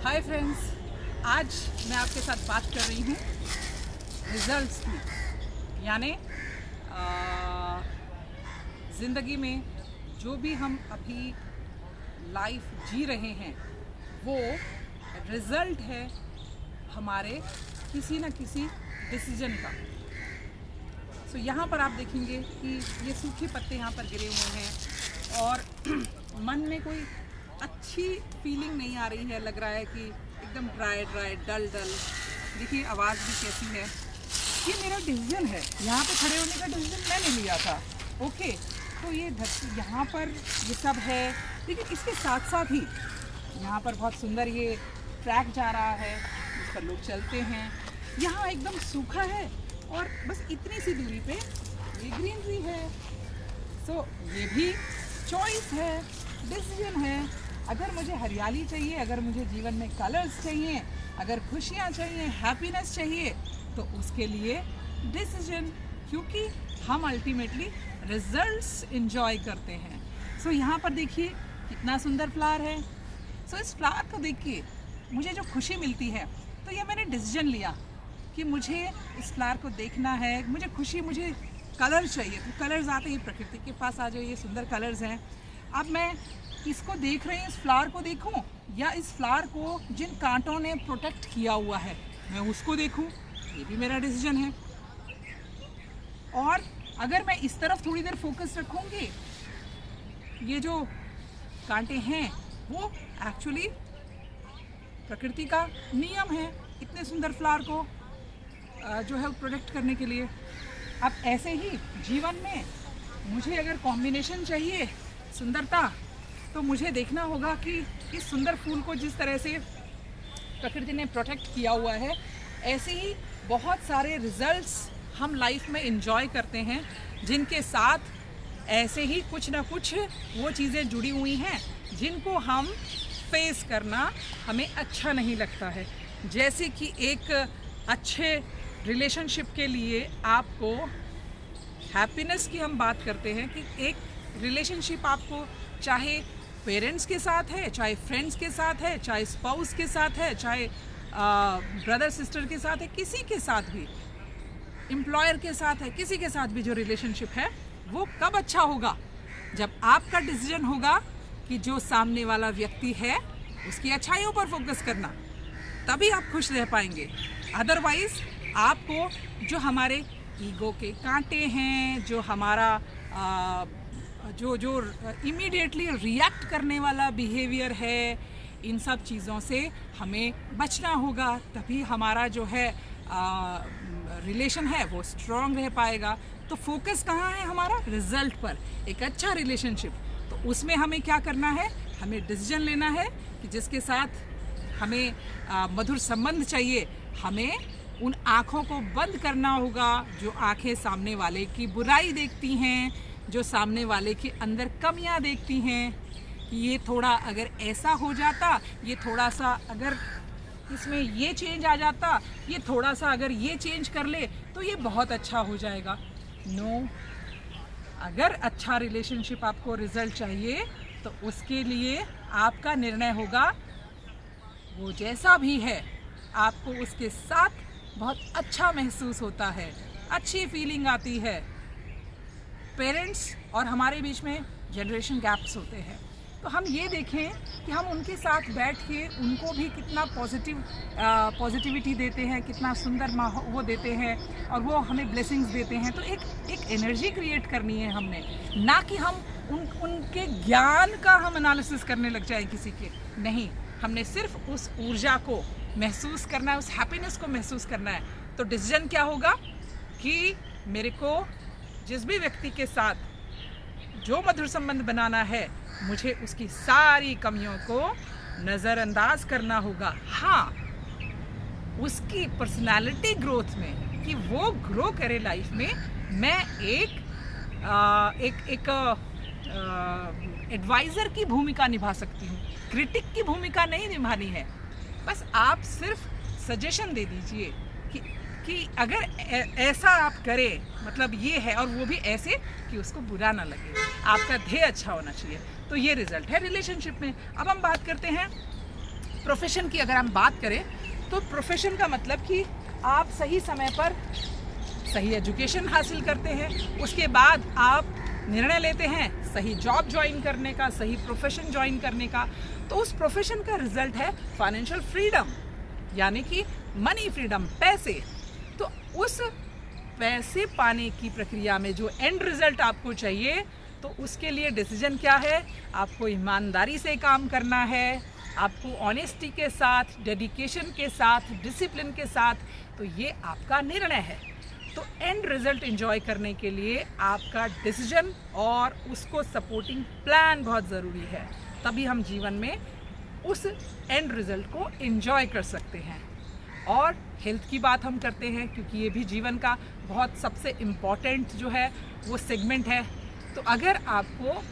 Hi friends, आज मैं आपके साथ बात कर रही हूँ रिजल्ट्स की। यानी ज़िंदगी में जो भी हम अभी लाइफ जी रहे हैं वो रिज़ल्ट है हमारे किसी न किसी डिसीजन का। सो यहाँ पर आप देखेंगे कि ये सूखे पत्ते यहाँ पर गिरे हुए हैं और मन में कोई अच्छी फीलिंग नहीं आ रही है। लग रहा है कि एकदम ड्राई डल। देखिए आवाज़ भी कैसी है। ये मेरा डिसीजन है, यहाँ पे खड़े होने का डिसीजन मैंने लिया था। ओके, तो ये धरती यहाँ पर ये सब है, लेकिन इसके साथ साथ ही यहाँ पर बहुत सुंदर ये ट्रैक जा रहा है, इस पर लोग चलते हैं। यहाँ एकदम सूखा है और बस इतनी सी दूरी पे ये ग्रीनरी है। सो ये भी चॉइस है, डिसीजन है। अगर मुझे हरियाली चाहिए, अगर मुझे जीवन में कलर्स चाहिए, अगर खुशियाँ चाहिए, हैप्पीनेस चाहिए, तो उसके लिए डिसीजन, क्योंकि हम अल्टीमेटली रिजल्ट्स एंजॉय करते हैं। सो यहाँ पर देखिए कितना सुंदर फ्लावर है। सो इस फ्लावर को देख के मुझे जो खुशी मिलती है, तो ये मैंने डिसीजन लिया कि मुझे इस फ्लावर को देखना है, मुझे खुशी, मुझे कलर चाहिए। तो कलर्स आते ही प्रकृति के पास आ जाओ, ये सुंदर कलर्स हैं। अब मैं इसको देख रही हूँ, इस फ्लावर को देखूँ या इस फ्लावर को जिन कांटों ने प्रोटेक्ट किया हुआ है मैं उसको देखूँ, ये भी मेरा डिसीजन है। और अगर मैं इस तरफ थोड़ी देर फोकस रखूँगी, ये जो कांटे हैं वो एक्चुअली प्रकृति का नियम है इतने सुंदर फ्लावर को जो है प्रोटेक्ट करने के लिए। अब ऐसे ही जीवन में मुझे अगर कॉम्बिनेशन चाहिए सुंदरता, तो मुझे देखना होगा कि इस सुंदर फूल को जिस तरह से प्रकृति ने प्रोटेक्ट किया हुआ है, ऐसे ही बहुत सारे रिजल्ट्स हम लाइफ में एंजॉय करते हैं, जिनके साथ ऐसे ही कुछ ना कुछ वो चीज़ें जुड़ी हुई हैं जिनको हम फेस करना हमें अच्छा नहीं लगता है। जैसे कि एक अच्छे रिलेशनशिप के लिए आपको हैप्पीनेस की हम बात करते हैं कि एक रिलेशनशिप आपको चाहे पेरेंट्स के साथ है, चाहे फ्रेंड्स के साथ है, चाहे स्पाउस के साथ है, चाहे ब्रदर सिस्टर के साथ है, किसी के साथ भी, एम्प्लॉयर के साथ है, किसी के साथ भी जो रिलेशनशिप है वो कब अच्छा होगा? जब आपका डिसीजन होगा कि जो सामने वाला व्यक्ति है उसकी अच्छाइयों पर फोकस करना, तभी आप खुश रह पाएंगे। अदरवाइज आपको जो हमारे ईगो के कांटे हैं, जो हमारा जो इमीडिएटली रिएक्ट करने वाला बिहेवियर है, इन सब चीज़ों से हमें बचना होगा। तभी हमारा जो है रिलेशन है वो स्ट्रॉन्ग रह पाएगा। तो फोकस कहाँ है हमारा? रिजल्ट पर। एक अच्छा रिलेशनशिप, तो उसमें हमें क्या करना है? हमें डिसीजन लेना है कि जिसके साथ हमें मधुर संबंध चाहिए, हमें उन आँखों को बंद करना होगा जो आँखें सामने वाले की बुराई देखती हैं, जो सामने वाले के अंदर कमियां देखती हैं कि ये थोड़ा अगर ऐसा हो जाता, ये थोड़ा सा अगर इसमें ये चेंज आ जाता, ये थोड़ा सा अगर ये चेंज कर ले तो ये बहुत अच्छा हो जाएगा। नो, अगर अच्छा रिलेशनशिप आपको रिजल्ट चाहिए तो उसके लिए आपका निर्णय होगा, वो जैसा भी है आपको उसके साथ बहुत अच्छा महसूस होता है, अच्छी फीलिंग आती है। पेरेंट्स और हमारे बीच में जनरेशन गैप्स होते हैं, तो हम ये देखें कि हम उनके साथ बैठ के उनको भी कितना पॉजिटिविटी देते हैं, कितना सुंदर माहौल वो देते हैं और वो हमें ब्लेसिंग्स देते हैं। तो एक एनर्जी क्रिएट करनी है हमने, ना कि हम उनके ज्ञान का हम एनालिसिस करने लग जाए किसी के। नहीं, हमने सिर्फ उस ऊर्जा को महसूस करना है, उस हैप्पीनेस को महसूस करना है। तो डिसीजन क्या होगा कि मेरे को जिस भी व्यक्ति के साथ जो मधुर संबंध बनाना है, मुझे उसकी सारी कमियों को नज़रअंदाज करना होगा। हाँ, उसकी पर्सनालिटी ग्रोथ में, कि वो ग्रो करे लाइफ में, मैं एक एडवाइज़र की भूमिका निभा सकती हूँ, क्रिटिक की भूमिका नहीं निभानी है। बस आप सिर्फ सजेशन दे दीजिए कि अगर ऐसा आप करें, मतलब ये है, और वो भी ऐसे कि उसको बुरा ना लगे, आपका ध्येय अच्छा होना चाहिए। तो ये रिजल्ट है रिलेशनशिप में। अब हम बात करते हैं प्रोफेशन की अगर हम बात करें तो प्रोफेशन का मतलब कि आप सही समय पर सही एजुकेशन हासिल करते हैं, उसके बाद आप निर्णय लेते हैं सही जॉब ज्वाइन करने का, सही प्रोफेशन ज्वाइन करने का, तो उस प्रोफेशन का रिजल्ट है फाइनेंशियल फ्रीडम, यानी कि मनी फ्रीडम, पैसे। तो उस पैसे पाने की प्रक्रिया में जो एंड रिजल्ट आपको चाहिए, तो उसके लिए डिसीजन क्या है? आपको ईमानदारी से काम करना है, आपको ऑनेस्टी के साथ, डेडिकेशन के साथ, डिसिप्लिन के साथ, तो ये आपका निर्णय है। तो एंड रिजल्ट एंजॉय करने के लिए आपका डिसीजन और उसको सपोर्टिंग प्लान बहुत ज़रूरी है, तभी हम जीवन में उस एंड रिजल्ट को एंजॉय कर सकते हैं। और हेल्थ की बात हम करते हैं क्योंकि ये भी जीवन का बहुत सबसे इम्पॉर्टेंट जो है वो सेगमेंट है। तो अगर आपको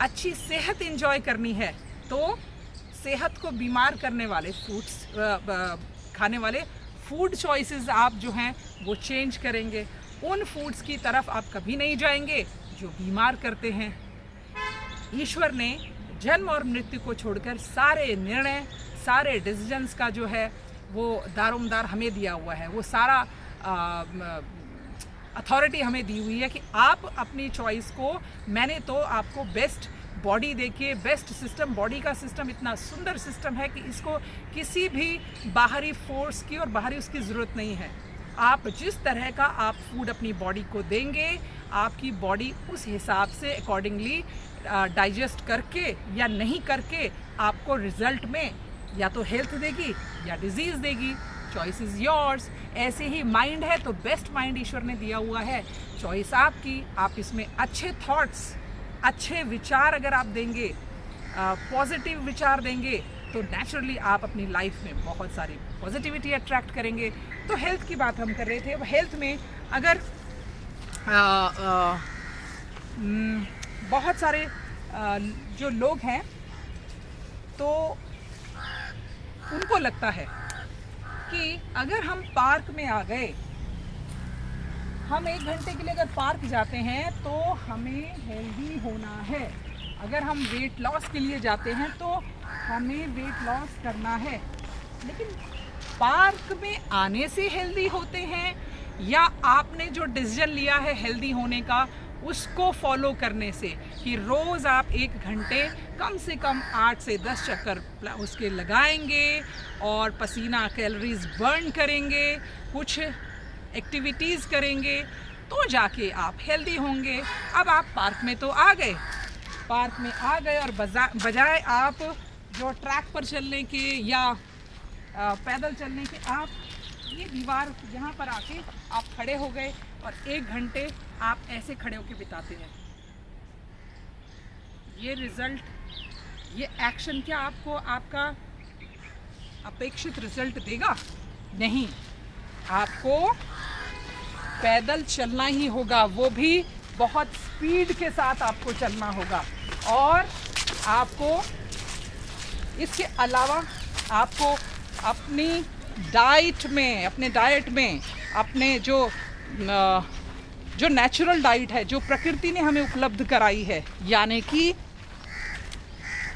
अच्छी सेहत एंजॉय करनी है तो सेहत को बीमार करने वाले खाने वाले फूड चॉइसेस आप जो हैं वो चेंज करेंगे। उन फूड्स की तरफ आप कभी नहीं जाएंगे जो बीमार करते हैं। ईश्वर ने जन्म और मृत्यु को छोड़कर सारे निर्णय, सारे डिसीजंस का जो है वो दारोमदार हमें दिया हुआ है, वो सारा अथॉरिटी हमें दी हुई है कि आप अपनी चॉइस को, मैंने तो आपको बेस्ट बॉडी देके, बेस्ट सिस्टम, बॉडी का सिस्टम इतना सुंदर सिस्टम है कि इसको किसी भी बाहरी फोर्स की और बाहरी उसकी ज़रूरत नहीं है। आप जिस तरह का आप फूड अपनी बॉडी को देंगे, आपकी बॉडी उस हिसाब से अकॉर्डिंगली डाइजेस्ट करके या नहीं करके आपको रिजल्ट में या तो हेल्थ देगी या डिजीज़ देगी। Choice is yours. ऐसे ही माइंड है तो बेस्ट माइंड ईश्वर ने दिया हुआ है, चॉइस आपकी। आप इसमें अच्छे थॉट्स, अच्छे विचार अगर आप देंगे, पॉजिटिव विचार देंगे, तो नेचुरली आप अपनी लाइफ में बहुत सारी पॉजिटिविटी अट्रैक्ट करेंगे। तो हेल्थ की बात हम कर रहे थे। अब हेल्थ में अगर बहुत सारे जो लोग हैं तो उनको लगता है कि अगर हम पार्क में आ गए, हम 1 घंटे के लिए अगर पार्क जाते हैं तो हमें हेल्दी होना है। अगर हम वेट लॉस के लिए जाते हैं तो हमें वेट लॉस करना है। लेकिन पार्क में आने से हेल्दी होते हैं या आपने जो डिसीजन लिया है हेल्दी होने का उसको फॉलो करने से, कि रोज़ आप 1 घंटे कम से कम 8 से 10 चक्कर उसके लगाएंगे और पसीना, कैलोरीज बर्न करेंगे, कुछ एक्टिविटीज़ करेंगे, तो जाके आप हेल्दी होंगे। अब आप पार्क में तो आ गए, पार्क में आ गए और बजाय आप जो ट्रैक पर चलने के या पैदल चलने के, आप ये दीवार यहाँ पर आके आप खड़े हो गए और 1 घंटे आप ऐसे खड़े होके बिताते हैं। ये रिज़ल्ट, ये एक्शन क्या आपको आपका अपेक्षित रिज़ल्ट देगा? नहीं। आपको पैदल चलना ही होगा, वो भी बहुत स्पीड के साथ आपको चलना होगा। और आपको इसके अलावा आपको अपनी डाइट में, अपने जो नेचुरल डाइट है, जो प्रकृति ने हमें उपलब्ध कराई है, यानी कि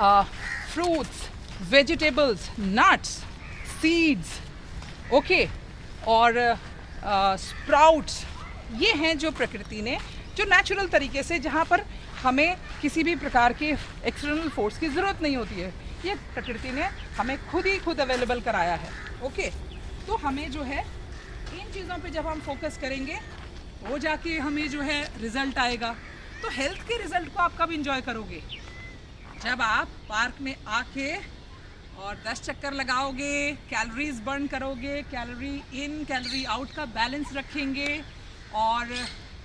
fruits, vegetables, nuts, seeds, okay, और स्प्राउट्स, ये हैं जो प्रकृति ने, जो नेचुरल तरीके से, जहाँ पर हमें किसी भी प्रकार के एक्सटर्नल फोर्स की ज़रूरत नहीं होती है, ये प्रकृति ने हमें खुद अवेलेबल कराया है। ओके, तो हमें जो है इन चीज़ों पे जब हम फोकस करेंगे वो जाके हमें जो है रिज़ल्ट आएगा। तो हेल्थ के रिज़ल्ट को आप कब इंजॉय करोगे? जब आप पार्क में आके और 10 चक्कर लगाओगे, कैलोरीज बर्न करोगे, कैलोरी इन कैलोरी आउट का बैलेंस रखेंगे और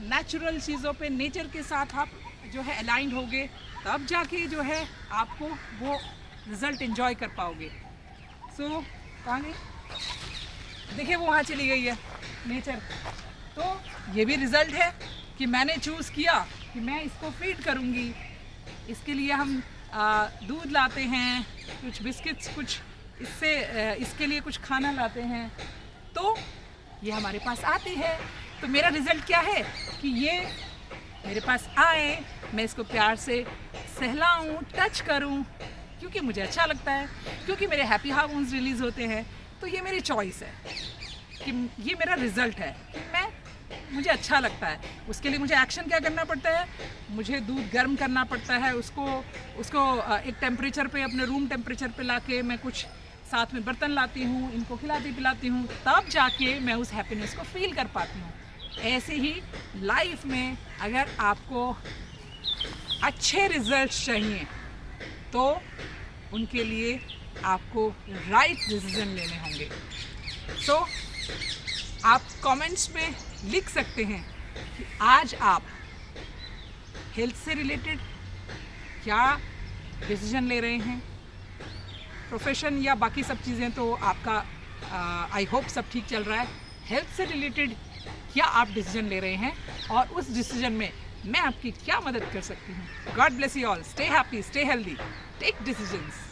नेचुरल चीज़ों पे, नेचर के साथ आप जो है अलाइंड होगे, तब जाके जो है आपको वो रिज़ल्ट एंजॉय कर पाओगे। सो कहाँ गई? देखिए वो वहाँ चली गई है नेचर। तो ये भी रिज़ल्ट है कि मैंने चूज़ किया कि मैं इसको फीड करूँगी। इसके लिए हम दूध लाते हैं, कुछ बिस्किट्स, कुछ इसके लिए कुछ खाना लाते हैं, तो ये हमारे पास आती है। तो मेरा रिज़ल्ट क्या है कि ये मेरे पास आए, मैं इसको प्यार से सहलाऊं, टच करूं, क्योंकि मुझे अच्छा लगता है, क्योंकि मेरे हैप्पी हार्मोन्स रिलीज होते हैं। तो ये मेरी चॉइस है कि ये मेरा रिजल्ट है कि मुझे अच्छा लगता है। उसके लिए मुझे एक्शन क्या करना पड़ता है, मुझे दूध गर्म करना पड़ता है, उसको एक टेम्परेचर पे, अपने रूम टेम्परेचर पे लाके मैं कुछ साथ में बर्तन लाती हूँ, इनको खिलाती पिलाती हूँ, तब जाके मैं उस हैप्पीनेस को फील कर पाती हूँ। ऐसे ही लाइफ में अगर आपको अच्छे रिजल्ट्स चाहिए तो उनके लिए आपको राइट डिसीजन लेने होंगे। सो आप कमेंट्स में लिख सकते हैं कि आज आप हेल्थ से रिलेटेड क्या डिसीजन ले रहे हैं, प्रोफेशन या बाकी सब चीज़ें तो आपका आई होप सब ठीक चल रहा है। हेल्थ से रिलेटेड क्या आप डिसीजन ले रहे हैं और उस डिसीजन में मैं आपकी क्या मदद कर सकती हूँ। God bless you all, stay happy, stay healthy, take decisions.